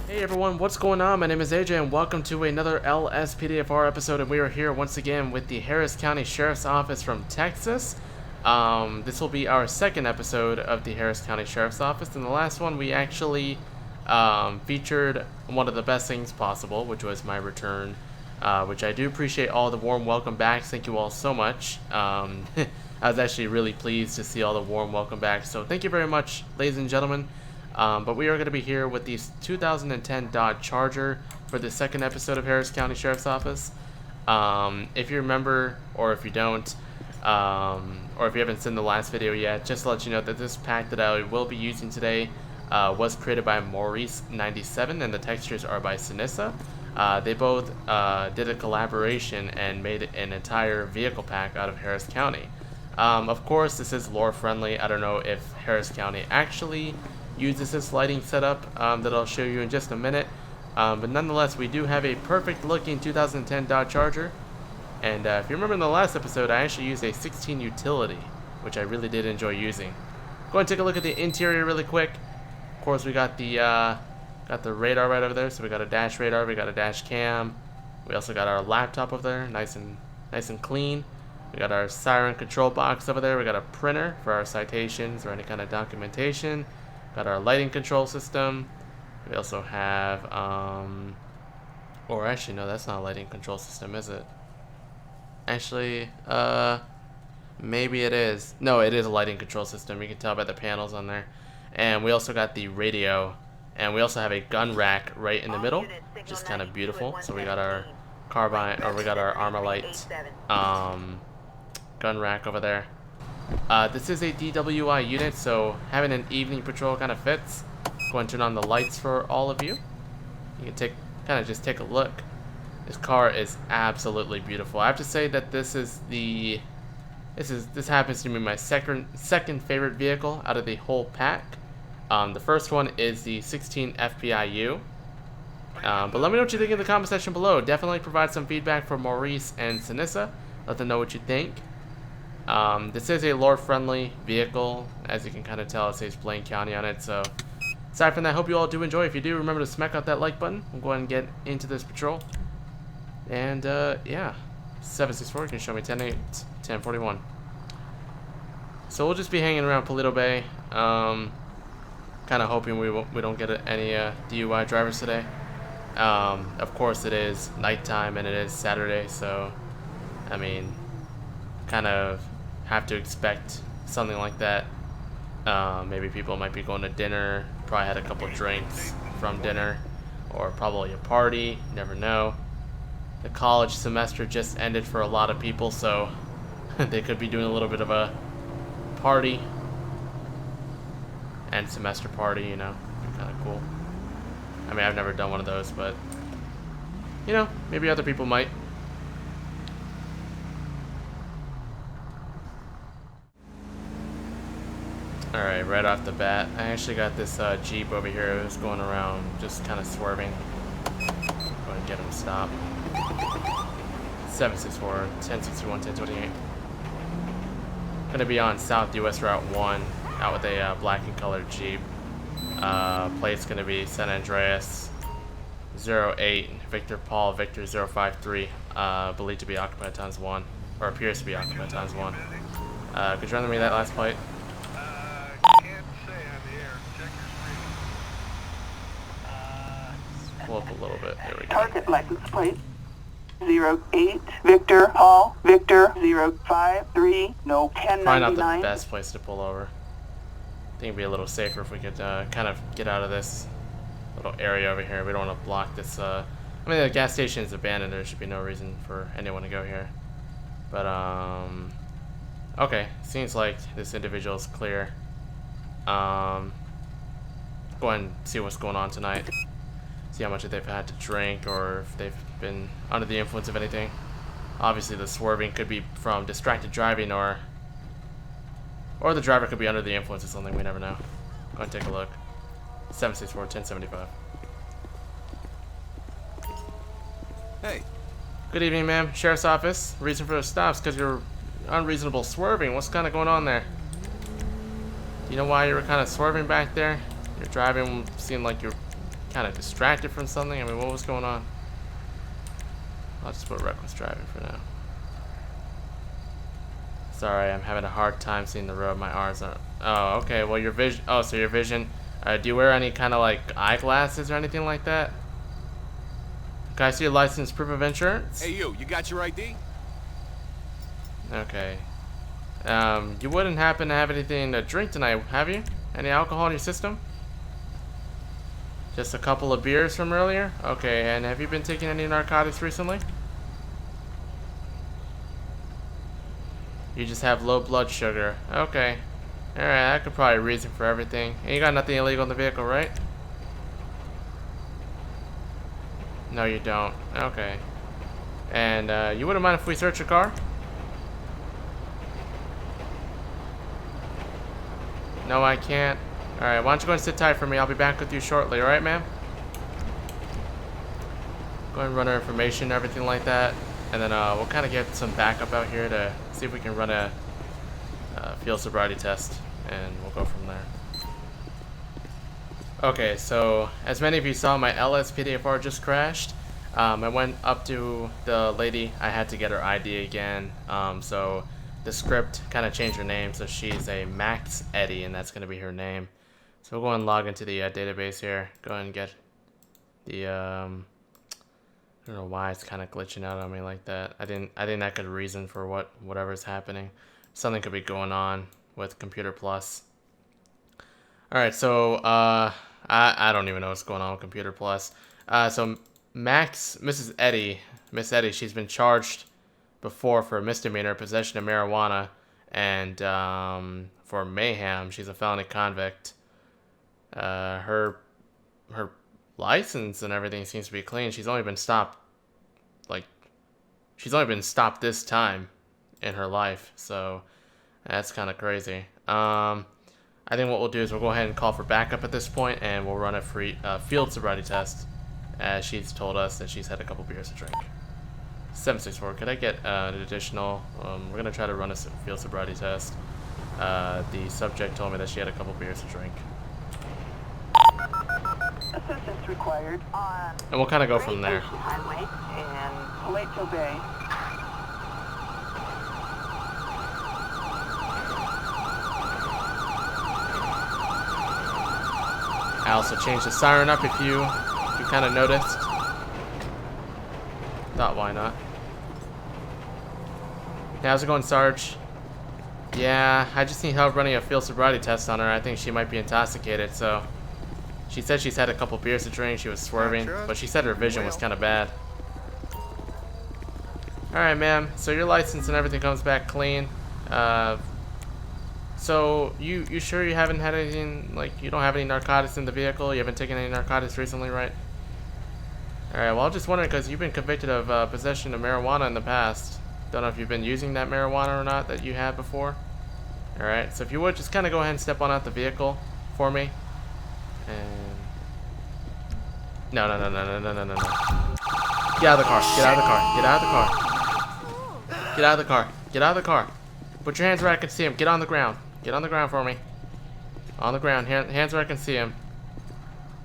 Hey everyone, what's going on? My name is AJ and welcome to another LSPDFR episode, and we are here once again with the Harris County Sheriff's Office from Texas. This will be our second episode of the Harris County Sheriff's Office, and the last one we actually featured one of the best things possible, which was my return, which I do appreciate all the warm welcome backs. Thank you all so much. I was actually really pleased to see all the warm welcome backs, so thank you very much, ladies and gentlemen. But we are going to be here with the 2010 Dodge Charger for the second episode of Harris County Sheriff's Office. If you remember, or if you don't, or if you haven't seen the last video yet, just to let you know that this pack that I will be using today was created by Maurice97, and the textures are by Sinnisa. They both did a collaboration and made an entire vehicle pack out of Harris County. Of course, this is lore friendly. I don't know if Harris County actually uses this lighting setup that I'll show you in just a minute, but nonetheless we do have a perfect looking 2010 Dodge Charger, and if you remember in the last episode I actually used a 16 utility, which I really did enjoy using. Go ahead and take a look at the interior really quick. Of course, we got the radar right over there, so we got a dash radar, we got a dash cam, we also got our laptop over there, nice and clean. We got our siren control box over there, we got a printer for our citations or any kind of documentation. Got our lighting control system. We also have, or actually no, that's not a lighting control system, is it? Actually, maybe it is. No, it is a lighting control system. You can tell by the panels on there. And we also got the radio, and we also have a gun rack right in the middle, which is kind of beautiful. So we got our carbine, or we got our Armalite gun rack over there. This is a DWI unit, so having an evening patrol kind of fits. Go and turn on the lights for all of you. You can just take a look. This car is absolutely beautiful. I have to say that this happens to be my second favorite vehicle out of the whole pack. The first one is the 16 FPIU. But let me know what you think in the comment section below. Definitely provide some feedback for Maurice and Sinnisa. Let them know what you think. This is a lore-friendly vehicle. As you can kind of tell, it says Blaine County on it. So, aside from that, I hope you all do enjoy. If you do, remember to smack out that like button. We'll go ahead and get into this patrol. And, yeah. 764, you can show me 10-8, 10-41. So, we'll just be hanging around Paleto Bay. Kind of hoping we don't get any DUI drivers today. Of course, it is nighttime and it is Saturday, so, I mean, kind of have to expect something like that. Maybe people might be going to dinner, probably had a couple of drinks from dinner, or probably a party, you never know. The college semester just ended for a lot of people, so they could be doing a little bit of a party, and semester party, you know, kind of cool. I mean, I've never done one of those, but, you know, maybe other people might. Alright, right off the bat, I actually got this Jeep over here. It was going around, just kind of swerving. Go ahead and get him to stop. 764, 1061, 1028. Gonna be on South US Route 1, out with a black and colored Jeep. Plate's gonna be San Andreas 08, Victor Paul, Victor 053, believed to be occupied ×1, or appears to be occupied ×1. Could you run me that last plate? Pull up a little bit. There we go. Target license plate 08 Victor Paul Victor 053 no 1099. Probably not the best place to pull over. I think it'd be a little safer if we could kind of get out of this little area over here. We don't want to block this. I mean, the gas station is abandoned. There should be no reason for anyone to go here. But okay. Seems like this individual is clear. Go ahead and see what's going on tonight. See how much they've had to drink, or if they've been under the influence of anything. Obviously, the swerving could be from distracted driving, or the driver could be under the influence of something. We never know. Go ahead and take a look. 764, 1075. Hey. Good evening, ma'am. Sheriff's Office. Reason for the stops because you're unreasonable swerving. What's kind of going on there? Do you know why you were kind of swerving back there? Your driving seemed like you're kind of distracted from something? I mean, what was going on? I'll just put reckless driving for now. Sorry, I'm having a hard time seeing the road. My eyes aren't. Oh, okay. Well, your vision. Oh, so your vision. Do you wear any kind of like eyeglasses or anything like that? Can I see your license, proof of insurance? Hey, you got your ID? Okay. You wouldn't happen to have anything to drink tonight, have you? Any alcohol in your system? Just a couple of beers from earlier? Okay, and have you been taking any narcotics recently? You just have low blood sugar. Okay. Alright, that could probably be a reason for everything. And you got nothing illegal in the vehicle, right? No, you don't. Okay. And, you wouldn't mind if we search your car? No, I can't. Alright, why don't you go and sit tight for me? I'll be back with you shortly, alright, ma'am? Go ahead and run our information and everything like that. And then we'll kind of get some backup out here to see if we can run a field sobriety test. And we'll go from there. Okay, so as many of you saw, my LSPDFR just crashed. I went up to the lady. I had to get her ID again. So the script kind of changed her name. So she's a Max Eddie, and that's going to be her name. So we'll go and log into the database here. Go ahead and get the, I don't know why it's kind of glitching out on me like that. I think that could reason for whatever's happening. Something could be going on with Computer Plus. Alright, so, I don't even know what's going on with Computer Plus. So Miss Eddie, she's been charged before for misdemeanor possession of marijuana and, for mayhem. She's a felony convict. Her license and everything seems to be clean. She's only been stopped this time in her life, so that's kind of crazy. I think what we'll do is we'll go ahead and call for backup at this point, and we'll run a free field sobriety test, as she's told us that she's had a couple beers to drink. 764, could I get an additional? We're gonna try to run a field sobriety test. The subject told me that she had a couple beers to drink. Assistance required on And we'll kind of go from there. Highway in Paleto Bay. I also changed the siren up if you kind of noticed. Thought why not? Hey, how's it going, Sarge? Yeah, I just need help running a field sobriety test on her. I think she might be intoxicated, so... She said she's had a couple beers to drink, she was swerving, but she said her vision was kind of bad. Alright, ma'am, so your license and everything comes back clean. So, you sure you haven't had anything, like, you don't have any narcotics in the vehicle? You haven't taken any narcotics recently, right? Alright, well, I'm just wondering, because you've been convicted of possession of marijuana in the past. Don't know if you've been using that marijuana or not that you had before. Alright, so if you would, just kind of go ahead and step on out the vehicle for me. And... No. Get out of the car. Get out of the car. Get out of the car. Get out of the car. Get out of the car. Put your hands where I can see him. Get on the ground. Get on the ground for me. On the ground. Hands where I can see him.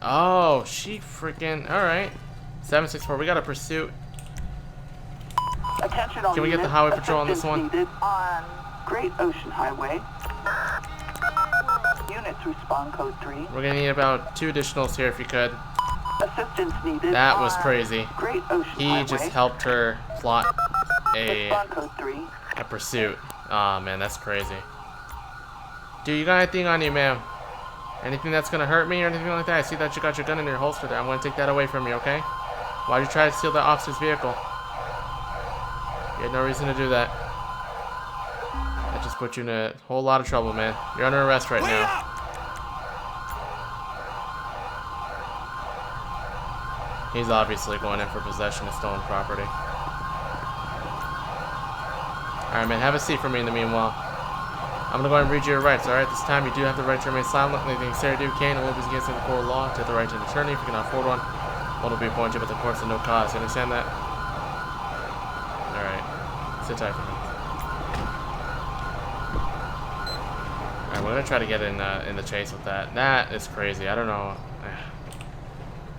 Oh, she freaking... Alright. 764. We got a pursuit. Attention all Can we get the highway patrol on this one? Needed on Great Ocean Highway. Units respond code 3. We're gonna need about 2 additionals here if you could. Assistance needed. That was crazy. Great Ocean He Highway. just helped her plot Respond code 3. a pursuit. Oh man, that's crazy. Dude, you got anything on you, ma'am? Anything that's gonna hurt me or anything like that? I see that you got your gun in your holster there. I'm gonna take that away from you, okay? Why'd you try to steal that officer's vehicle? You had no reason to do that. That just put you in a whole lot of trouble, man. You're under arrest right now. He's obviously going in for possession of stolen property. Alright, man, have a seat for me in the meanwhile. I'm gonna go ahead and read you your rights, alright? This time you do have the right to remain silent. Anything say or do can and will be against the court of law. Take the right to an attorney if you cannot afford one. One will be appointed by the courts at no cost. You understand that? Alright. Sit tight for me. Alright, we're gonna try to get in the chase with that. That is crazy. I don't know.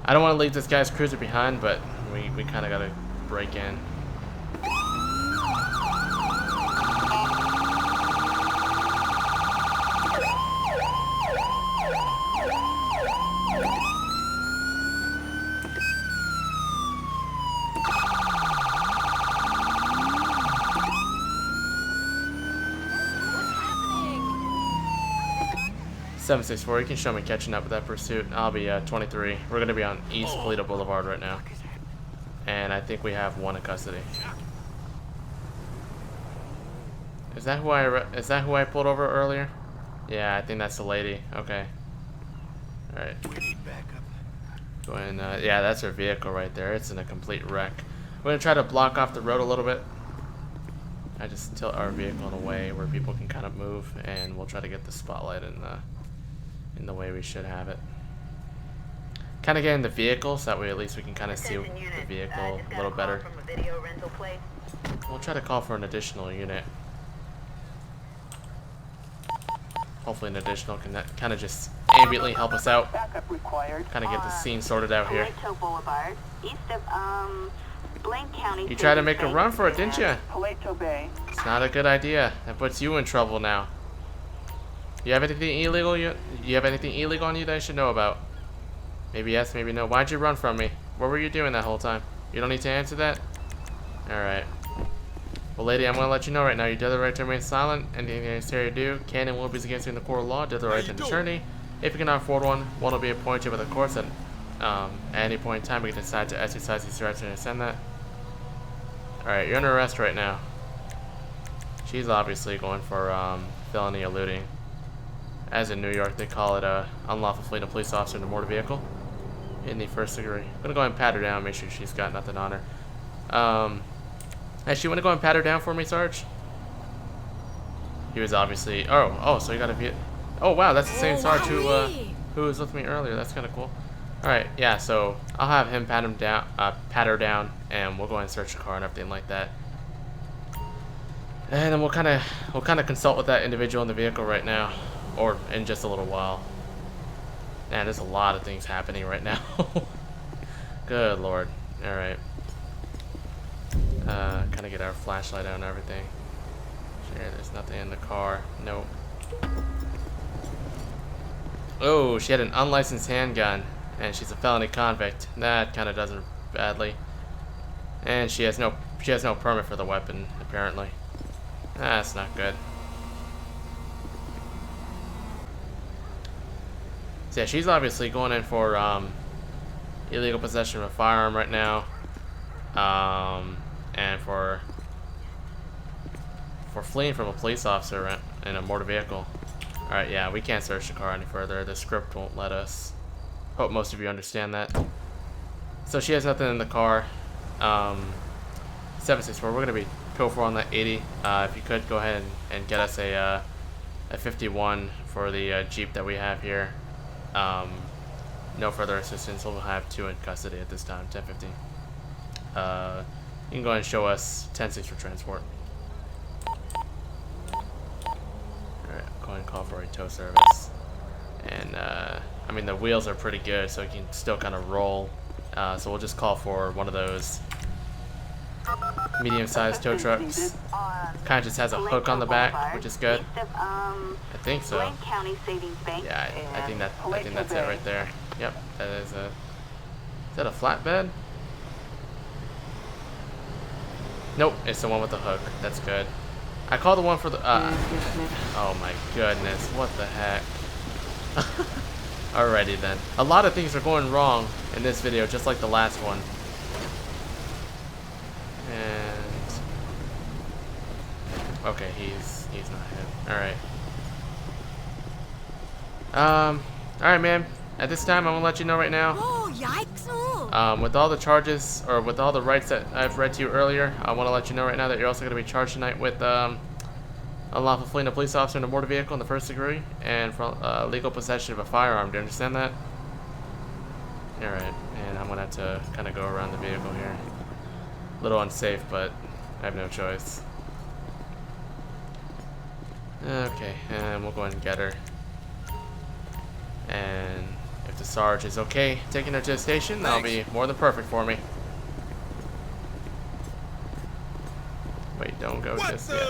I don't want to leave this guy's cruiser behind, but we kind of got to break in. What's 764, you can show me catching up with that pursuit. I'll be 23. We're gonna be on East Polito Boulevard right now, and I think we have one in custody. Is that who I pulled over earlier? Yeah, I think that's the lady. Okay. All right. We need backup. Go ahead and, yeah, that's her vehicle right there. It's in a complete wreck. We're gonna try to block off the road a little bit. I just tilt our vehicle in a way where people can kind of move, and we'll try to get the spotlight in the way we should have it. Kind of get in the vehicle so that way at least we can kind of see the vehicle a little better. We'll try to call for an additional unit. Hopefully an additional can kind of just ambiently help us out. Backup required. Kind of get the scene sorted out here. Paleto Boulevard, east of Blaine County. You tried to make a run for it, didn't you? Paleto Bay. It's not a good idea. That puts you in trouble now. You have anything illegal? You have anything illegal on you that I should know about? Maybe yes, maybe no. Why'd you run from me? What were you doing that whole time? You don't need to answer that? Alright. Well, lady, I'm going to let you know right now. You do have the right to remain silent. Anything necessary to do can and will be against you in the court of law. Do have the right to an attorney. If you cannot afford one will be appointed by the courts at any point in time. We can decide to exercise these rights and send that. Alright, you're under arrest right now. She's obviously going for felony eluding. As in New York, they call it unlawful fleeing a police officer in a motor vehicle in the first degree. I'm going to go ahead and pat her down, make sure she's got nothing on her. Actually, you want to go ahead and pat her down for me, Sarge? He was obviously... Oh, so you got to... Oh, wow, that's the same Sarge who was with me earlier. That's kind of cool. Alright, yeah, so I'll have him pat her down, and we'll go ahead and search the car and everything like that. And then we'll kind of consult with that individual in the vehicle right now, or in just a little while. Man, there's a lot of things happening right now. Good lord. All right. Kind of get our flashlight out and everything. Sure, there's nothing in the car. Nope. Oh, she had an unlicensed handgun, and she's a felony convict. That kind of does her badly. And she has no permit for the weapon, apparently. That's not good. So yeah, she's obviously going in for illegal possession of a firearm right now, and for fleeing from a police officer in a motor vehicle. All right, yeah, we can't search the car any further. The script won't let us. Hope most of you understand that. So she has nothing in the car. 764. We're gonna be tow for on that 80. If you could go ahead and get us a 51 for the Jeep that we have here. No further assistance. We'll have 2 in custody at this time. 1050. You can go ahead and show us 10-6 for transport. Alright, go ahead and call for a tow service. And I mean, the wheels are pretty good, so you can still kind of roll. So we'll just call for one of those medium-sized tow trucks. Kind of just has a hook on the back, which is good. I think so. Yeah, I think that's it right there. Yep, that is a. Is that a flatbed? Nope, it's the one with the hook. That's good. I called the one for the. Oh my goodness, what the heck? Alrighty then. A lot of things are going wrong in this video, just like the last one. And okay, he's not hit. All right, man. At this time, I'm gonna let you know right now. Oh, yikes! With all the charges, or with all the rights that I've read to you earlier, I want to let you know right now that you're also gonna be charged tonight with unlawful fleeing a police officer in a motor vehicle in the first degree, and for legal possession of a firearm. Do you understand that? All right, and I'm gonna have to kind of go around the vehicle here. A little unsafe, but I have no choice. Okay, and we'll go ahead and get her. And If the Sarge is okay taking her to the station, that'll be more than perfect for me. Wait, don't go just yet.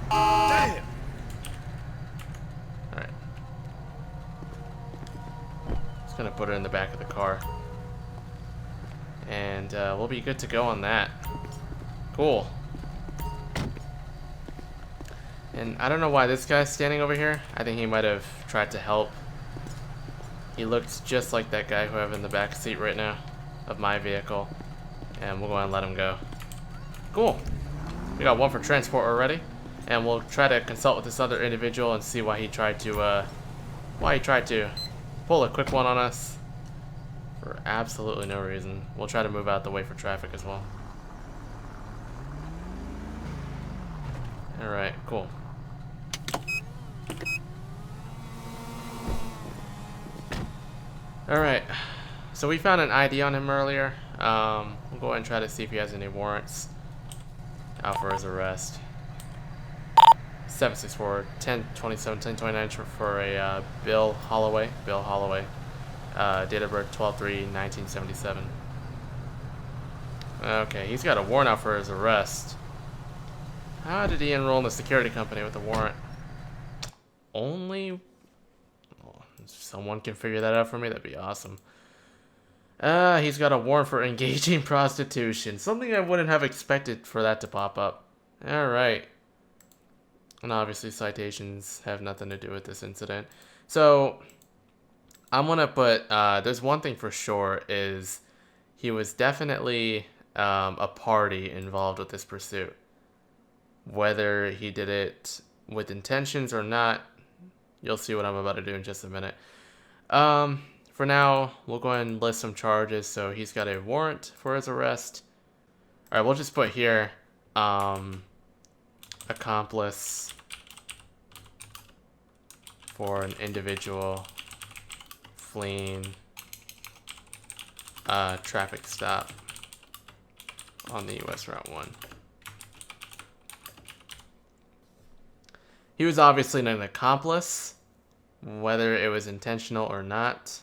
Damn! Alright. Just gonna put her in the back of the car. And we'll be good to go on that. Cool. And I don't know why this guy's standing over here. I think he might have tried to help. He looks just like that guy who I have in the back seat right now of my vehicle. And we'll go ahead and let him go. Cool. We got one for transport already. And we'll try to consult with this other individual and see why he tried to pull a quick one on us for absolutely no reason. We'll try to move out the way for traffic as well. Alright, cool. Alright, so we found an ID on him earlier. We'll go ahead and try to see if he has any warrants out for his arrest. 764 1027 1029 for a Bill Holloway. Date of birth 12/3/1977. Okay, he's got a warrant out for his arrest. How did he enroll in the security company with a warrant? Only... Oh, if someone can figure that out for me, that'd be awesome. He's got a warrant for engaging in prostitution. Something I wouldn't have expected for that to pop up. Alright. And obviously citations have nothing to do with this incident. So, I'm gonna put, there's one thing for sure is he was definitely a party involved with this pursuit. Whether he did it with intentions or not, you'll see what I'm about to do in just a minute. For now, we'll go ahead and list some charges. So he's got a warrant for his arrest. Alright, we'll just put here, accomplice for an individual fleeing traffic stop on the US Route 1. He was obviously an accomplice, whether it was intentional or not,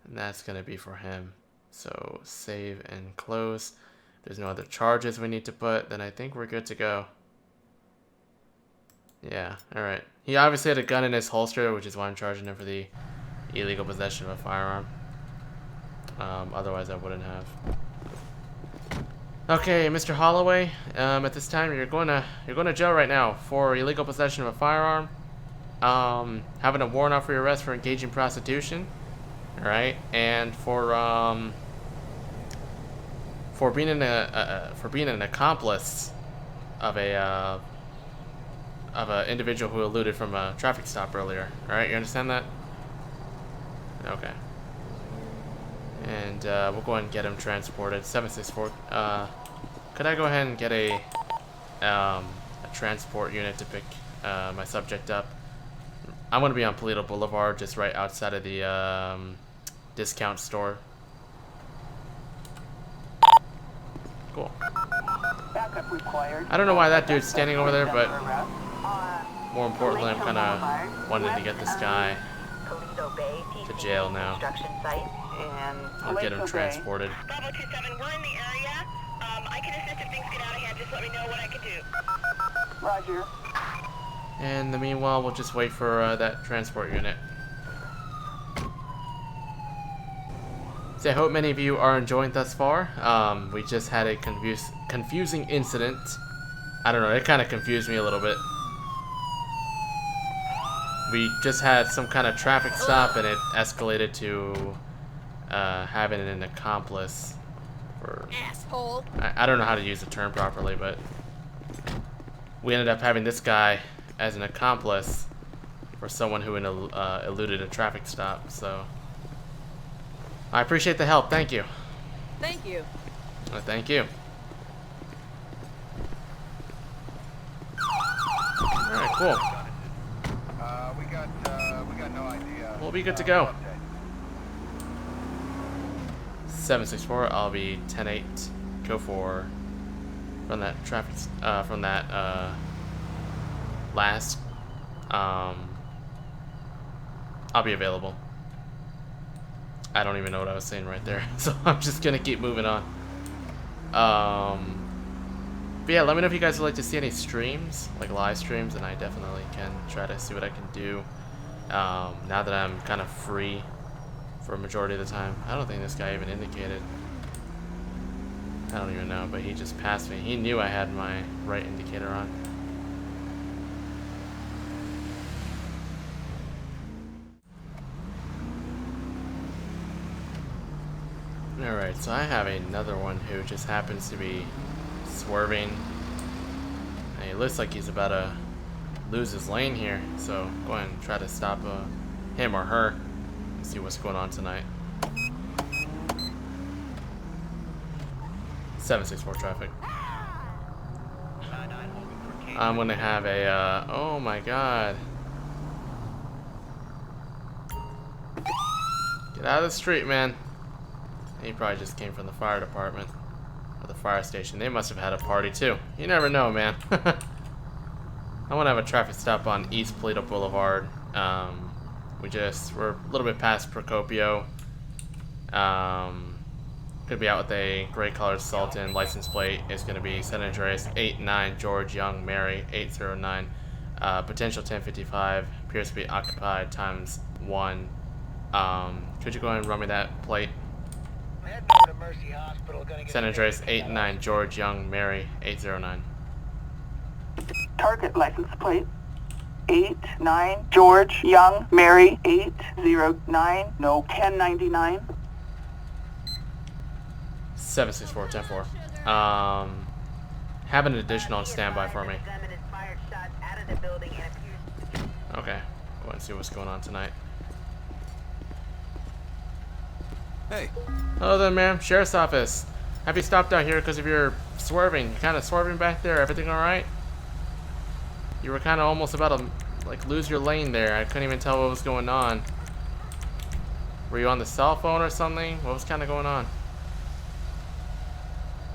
and that's going to be for him. So save and close. There's no other charges we need to put, then I think we're good to go. Yeah, alright. He obviously had a gun in his holster, which is why I'm charging him for the illegal possession of a firearm. Otherwise I wouldn't have. Okay, Mr. Holloway, at this time you're going to jail right now for illegal possession of a firearm, having a warrant out for your arrest for engaging in prostitution, alright, and for being an accomplice of an individual who eluded from a traffic stop earlier. Alright, you understand that? Okay. And we'll go ahead and get him transported. 764. Could I go ahead and get a transport unit to pick my subject up? I'm gonna be on Polito Boulevard, just right outside of the discount store. Cool. Backup required. I don't know why that dude's standing over there, but more importantly, I'm kind of wanting to get this guy to jail now. And I'll get him transported. Bravo 27, we're in the area. I can assist if things get out of hand. Just let me know what I can do. Roger. And in the meanwhile, we'll just wait for that transport unit. So I hope many of you are enjoying thus far. We just had a confusing incident. I don't know, it kind of confused me a little bit. We just had some kind of traffic stop and it escalated to having an accomplice. Or Asshole. I don't know how to use the term properly, but we ended up having this guy as an accomplice for someone who eluded a traffic stop. So I appreciate the help. Thank you. Thank you. Thank you. All right, cool. We got no idea. We'll be good to go. 764. I'll be 10-8. Go for from that traffic last I'll be available. I don't even know what I was saying right there, so I'm just gonna keep moving on. But yeah, let me know if you guys would like to see any streams, like live streams, and I definitely can try to see what I can do. Now that I'm kind of free for a majority of the time. I don't think this guy even indicated. I don't even know, but he just passed me. He knew I had my right indicator on. Alright, so I have another one who just happens to be swerving. And he looks like he's about to lose his lane here, so go ahead and try to stop him or her and see what's going on tonight. 764 traffic. I'm gonna have a oh my god. Get out of the street, man. He probably just came from the fire department or the fire station. They must have had a party too. You never know, man. I want to have a traffic stop on East Paleto Boulevard. We're a little bit past Procopio. Could be out with a gray colored Sultan. License plate is going to be San Andreas 89 George Young Mary 809. Potential 1055. Appears to be occupied times 1. Could you go ahead and run me that plate? San Andreas 89 George Young Mary 809. Target license plate 89 George Young Mary 809. No 1099. 764 10-4. Have an additional on standby for me. Okay, go ahead and see what's going on tonight. Hey. Hello there, ma'am. Sheriff's office. Have you stopped out here because of your swerving? You're kind of swerving back there. Everything all right? You were kind of almost about to like lose your lane there. I couldn't even tell what was going on. Were you on the cell phone or something? What was kind of going on?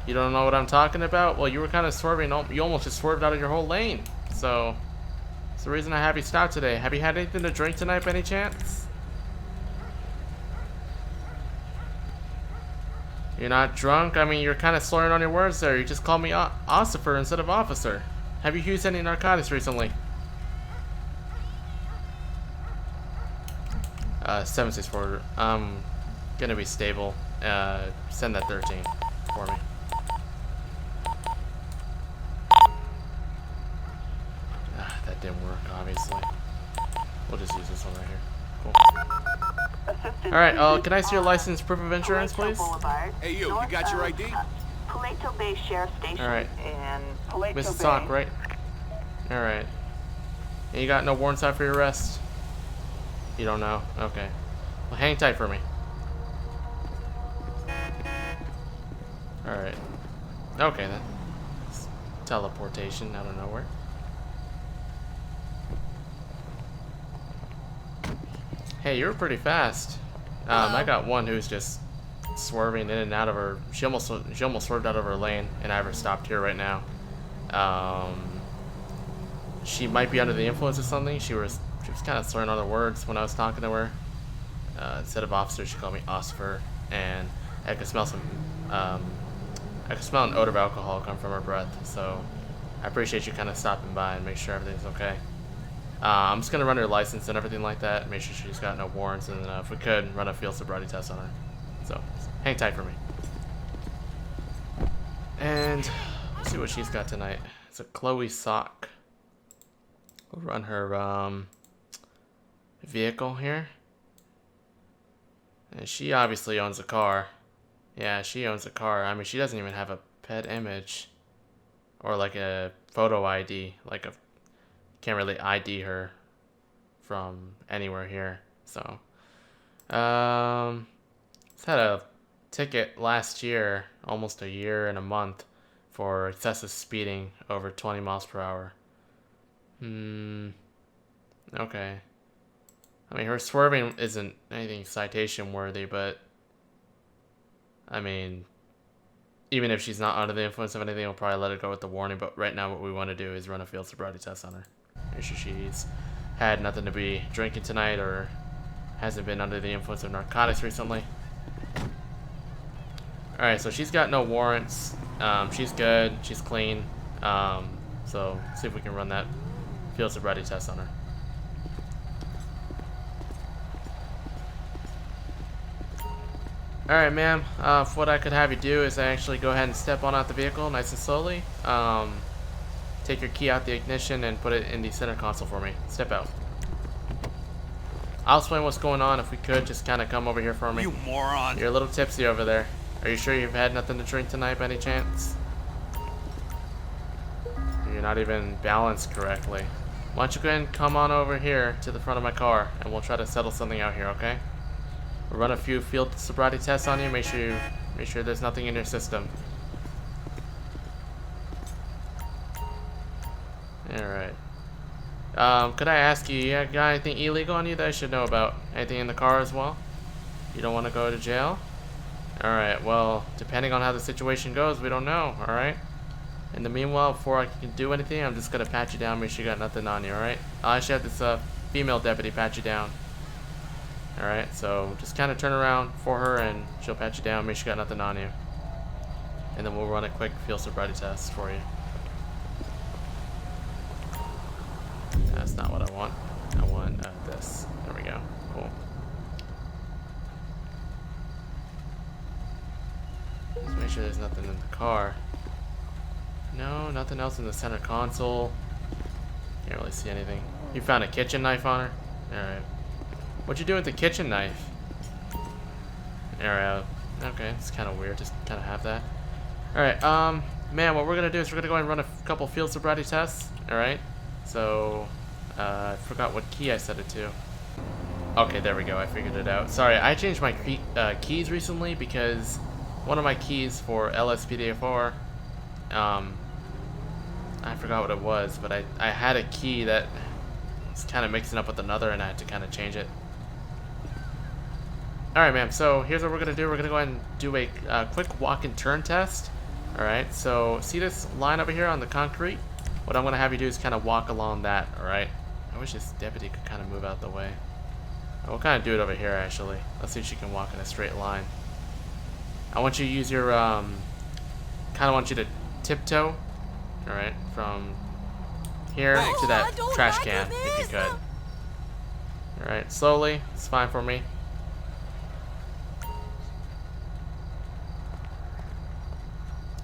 You don't know what I'm talking about? Well, you were kind of swerving. You almost just swerved out of your whole lane. So, it's the reason I have you stop today. Have you had anything to drink tonight by any chance? You're not drunk? I mean, you're kind of slurring on your words there. You just called me ossifer instead of officer. Have you used any narcotics recently? 764. I'm gonna be stable. Send that 13 for me. That didn't work, obviously. We'll just use this one right here. Cool. Alright, can I see your license, proof of insurance, please? Hey, you got your ID? Paleto Bay Sheriff Station. Alright. And Paleto Mrs. Bay. Sock, right? Alright. And you got no warrants out for your arrest? You don't know? Okay. Well, hang tight for me. Alright. Okay, then. It's teleportation out of nowhere. Hey, you were pretty fast. I got one who's just swerving in and out of her. She almost swerved out of her lane, and I have her stopped here right now. She might be under the influence of something. She was kind of slurring on her words when I was talking to her. Instead of officer, she called me Osfer, and I could smell I could smell an odor of alcohol come from her breath. So I appreciate you kind of stopping by and make sure everything's okay. I'm just gonna run her license and everything like that, make sure she's got no warrants, and if we could, run a field sobriety test on her. So, hang tight for me. And let's see what she's got tonight. It's a Chloe Sock. We'll run her vehicle here. And she obviously owns a car. Yeah, she owns a car. I mean, she doesn't even have a pet image or like a photo ID, like a can't really ID her from anywhere here. So, it's had a ticket last year, almost a year and a month, for excessive speeding over 20 miles per hour. Okay. I mean, her swerving isn't anything citation worthy, but I mean, even if she's not under the influence of anything, we'll probably let her go with the warning. But right now what we want to do is run a field sobriety test on her. Make sure she's had nothing to be drinking tonight or hasn't been under the influence of narcotics recently. Alright, so she's got no warrants. She's good. She's clean. So see if we can run that field sobriety test on her. Alright, ma'am. What I could have you do is actually go ahead and step on out the vehicle nice and slowly. Take your key out the ignition and put it in the center console for me. Step out. I'll explain what's going on. If we could, just kind of come over here for me. You moron. You're a little tipsy over there. Are you sure you've had nothing to drink tonight by any chance? You're not even balanced correctly. Why don't you go ahead and come on over here to the front of my car and we'll try to settle something out here, okay? We'll run a few field sobriety tests on you. Make sure there's nothing in your system. Alright. Could I ask you, you got anything illegal on you that I should know about? Anything in the car as well? You don't want to go to jail? Alright, well, depending on how the situation goes, we don't know, alright? In the meanwhile, before I can do anything, I'm just gonna pat you down, make sure you got nothing on you, alright? I'll actually have this female deputy pat you down. Alright, so just kind of turn around for her and she'll pat you down, make sure you got nothing on you. And then we'll run a quick field sobriety test for you. That's not what I want. I want this. There we go. Cool. Just make sure there's nothing in the car. No, nothing else in the center console. Can't really see anything. You found a kitchen knife on her? Alright. What'd you do with the kitchen knife? Alright. Okay, it's kind of weird. Just kind of have that. Alright, man, what we're gonna do is we're gonna go ahead and run a couple field sobriety tests. Alright. So, I forgot what key I set it to. Okay, there we go. I figured it out. Sorry, I changed my keys recently because one of my keys for LSPDFR, I forgot what it was, but I had a key that was kind of mixing up with another and I had to kind of change it. Alright, ma'am, so here's what we're going to do. We're going to go ahead and do a quick walk and turn test. Alright, so see this line over here on the concrete? What I'm going to have you do is kind of walk along that, alright? I wish this deputy could kind of move out the way. We'll kind of do it over here, actually. Let's see if she can walk in a straight line. I want you to use your, kind of want you to tiptoe, alright, from here to that trash can, if you could. Alright, slowly. It's fine for me.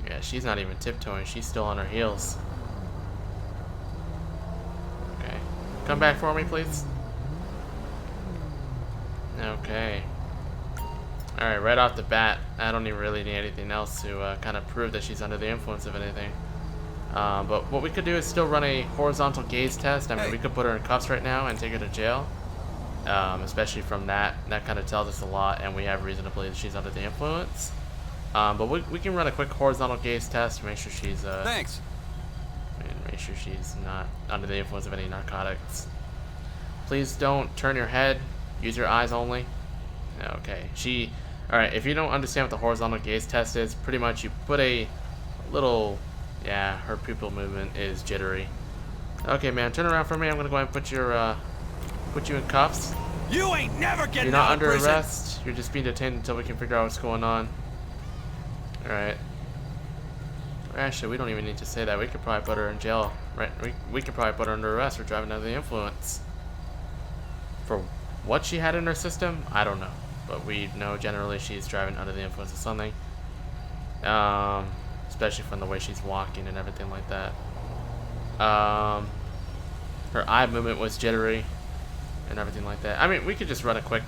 Yeah, she's not even tiptoeing. She's still on her heels. Okay. Come back for me, please. Okay. Alright, right off the bat, I don't even really need anything else to kind of prove that she's under the influence of anything. But what we could do is still run a horizontal gaze test. I mean, we could put her in cuffs right now and take her to jail. Especially from that. That kind of tells us a lot, and we have reason to believe that she's under the influence. But we can run a quick horizontal gaze test to make sure she's Thanks. make sure she's not under the influence of any narcotics. Please don't turn your head. Use your eyes only. Okay. Alright, if you don't understand what the horizontal gaze test is, pretty much you put a little, yeah, her pupil movement is jittery. Okay, man, turn around for me. I'm gonna go ahead and put you in cuffs. You ain't never getting You're not out of under prison. arrest. You're just being detained until we can figure out what's going on. Alright. Actually, we don't even need to say that. We could probably put her in jail. Right? We could probably put her under arrest for driving under the influence. For what she had in her system, I don't know. But we know generally she's driving under the influence of something. Especially from the way she's walking and everything like that. Her eye movement was jittery and everything like that. I mean, we could just run a quick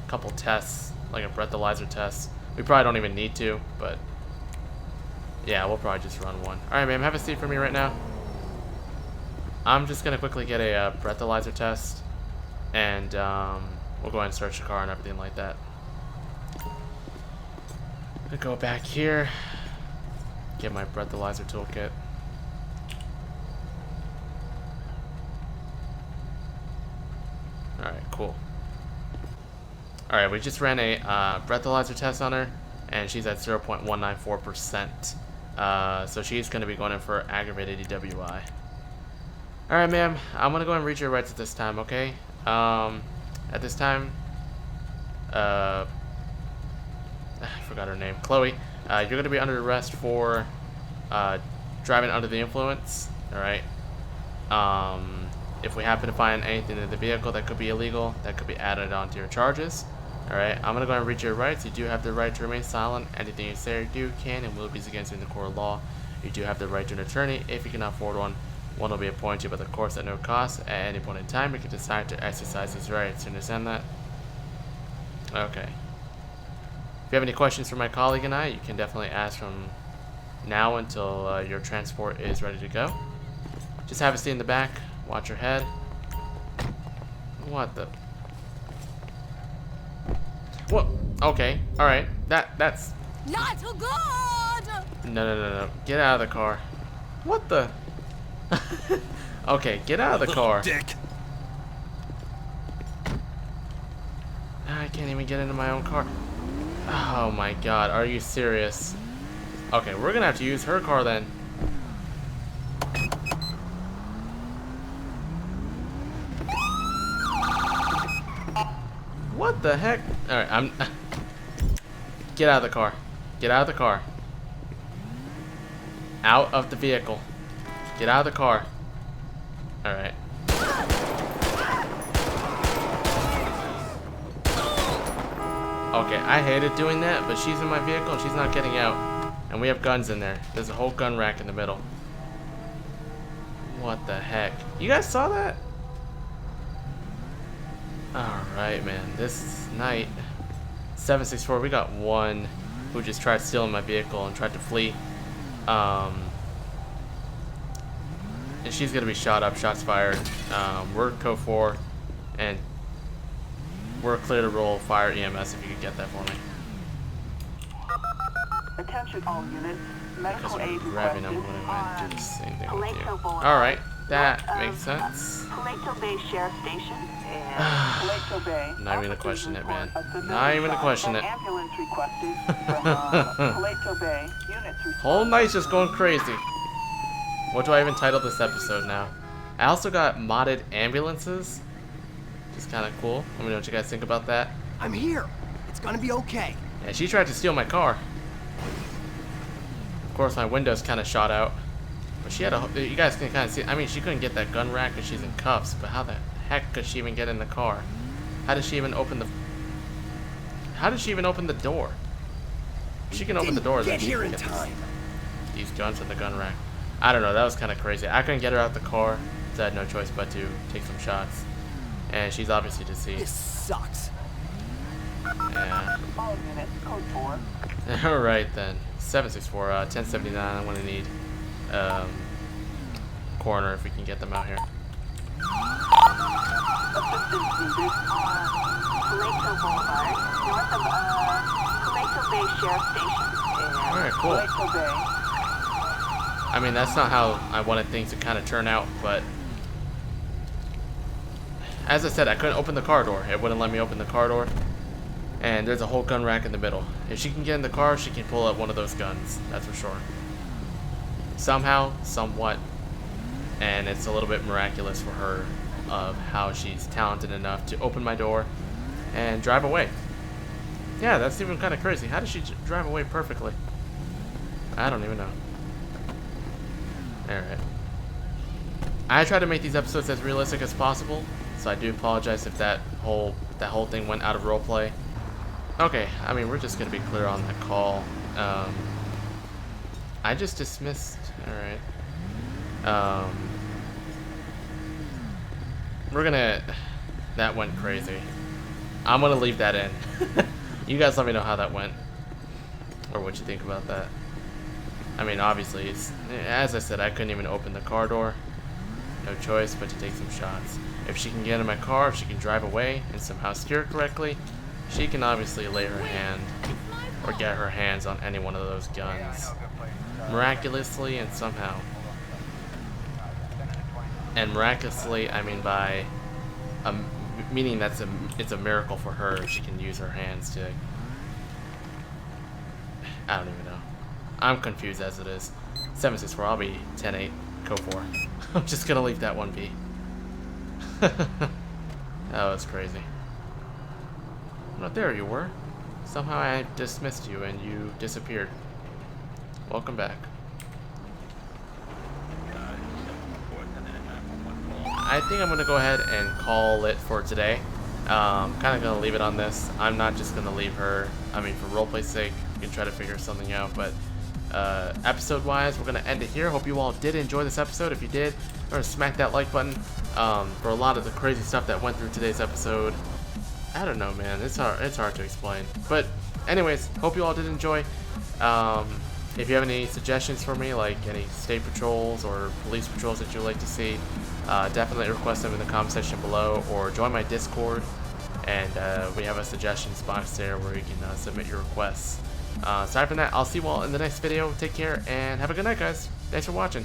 couple tests, like a breathalyzer test. We probably don't even need to, but yeah, we'll probably just run one. Alright, ma'am, have a seat for me right now. I'm just gonna quickly get a breathalyzer test, and we'll go ahead and search the car and everything like that. I'm gonna go back here, get my breathalyzer toolkit. Alright, cool. Alright, we just ran a breathalyzer test on her, and she's at 0.194%. So she's going to be going in for aggravated DWI. Alright, ma'am, I'm going to go and read your rights at this time, okay? at this time. I forgot her name. Chloe. You're going to be under arrest for driving under the influence. Alright. If we happen to find anything in the vehicle that could be illegal, that could be added onto your charges. Alright, I'm going to go and read your rights. You do have the right to remain silent. Anything you say or do can and will be against you in the court of law. You do have the right to an attorney. If you cannot afford one, one will be appointed by the courts at no cost. At any point in time, you can decide to exercise his rights. You understand that? Okay. If you have any questions for my colleague and I, you can definitely ask from now until your transport is ready to go. Just have a seat in the back. Watch your head. What the? What? Okay. All right. That's. Not so good. No. Get out of the car. What the? Okay, get out of the car. Dick. I can't even get into my own car. Oh my god, are you serious? Okay, we're gonna have to use her car then. What the heck? Alright, I'm... Get out of the car. Get out of the car. Out of the vehicle. Get out of the car. Alright. Okay, I hated doing that, but she's in my vehicle and she's not getting out. And we have guns in there. There's a whole gun rack in the middle. What the heck? You guys saw that? Alright, man. This night, 764, we got one who just tried stealing my vehicle and tried to flee. And she's gonna be shot up, shots fired. We're code 4, and we're clear to roll fire EMS if you could get that for me. Attention all units. Medical Because aid we're grabbing them requested when I on do the same thing with you. Paleto Boulevard. Alright, that North makes of, sense. Paleto Bay Sheriff Station and Paleto Bay. Not even gonna Officers question it, man. report a civilian Not even gonna shot. question An it. ambulance requested from Paleto Bay. Units Whole night's just going crazy. What do I even title this episode now? I also got modded ambulances, which is kind of cool. Let me know what you guys think about that. I'm here. It's gonna be okay. Yeah, she tried to steal my car. Of course, my windows kind of shot out. But she had a... You guys can kind of see... I mean, she couldn't get that gun rack because she's in cuffs. But how the heck could she even get in the car? How did she even open the... How did she even open the door? If she can open the door, then Get she here can in get time. these guns in the gun rack. I don't know. That was kind of crazy. I couldn't get her out the car, so I had no choice but to take some shots. And she's obviously This deceased. sucks. Yeah. all units code 4. Alright then. 764, 1079. I'm gonna need coroner if we can get them out here. Assistance needed on Paleto Boulevard, north of Paleto Bay Sheriff Station and Alright, cool. Paleto Bay. I mean, that's not how I wanted things to kind of turn out, but as I said, I couldn't open the car door. It wouldn't let me open the car door. And there's a whole gun rack in the middle. If she can get in the car, she can pull out one of those guns. That's for sure. Somehow, somewhat. And it's a little bit miraculous for her of how she's talented enough to open my door and drive away. Yeah, that's even kind of crazy. How does she drive away perfectly? I don't even know. Alright. I try to make these episodes as realistic as possible, so I do apologize if that whole thing went out of roleplay. Okay, I mean, we're just gonna be clear on that call. I just dismissed. Alright. We're gonna... That went crazy. I'm gonna leave that in. You guys let me know how that went. Or what you think about that. I mean, obviously, it's, as I said, I couldn't even open the car door. No choice but to take some shots. If she can get in my car, if she can drive away and somehow steer correctly, she can obviously lay her hand or get her hands on any one of those guns. Miraculously and somehow. And miraculously, I mean by... meaning it's a miracle for her if she can use her hands to... I don't even know. I'm confused as it is. 764, I'll be 10-8, code 4. I'm just gonna leave that one be. That was crazy. Oh, there you were. Somehow I dismissed you and you disappeared. Welcome back. I think I'm gonna go ahead and call it for today. Kind of gonna leave it on this. I'm not just gonna leave her. I mean, for roleplay's sake, we can try to figure something out. But episode-wise, we're gonna end it here. Hope you all did enjoy this episode. If you did, remember to smack that like button. For a lot of the crazy stuff that went through today's episode. I don't know, man. It's hard to explain. But anyways, hope you all did enjoy. If you have any suggestions for me, like any state patrols or police patrols that you'd like to see, definitely request them in the comment section below, or join my Discord, and we have a suggestions box there where you can submit your requests. Aside from that, I'll see you all in the next video. Take care and have a good night, guys. Thanks for watching.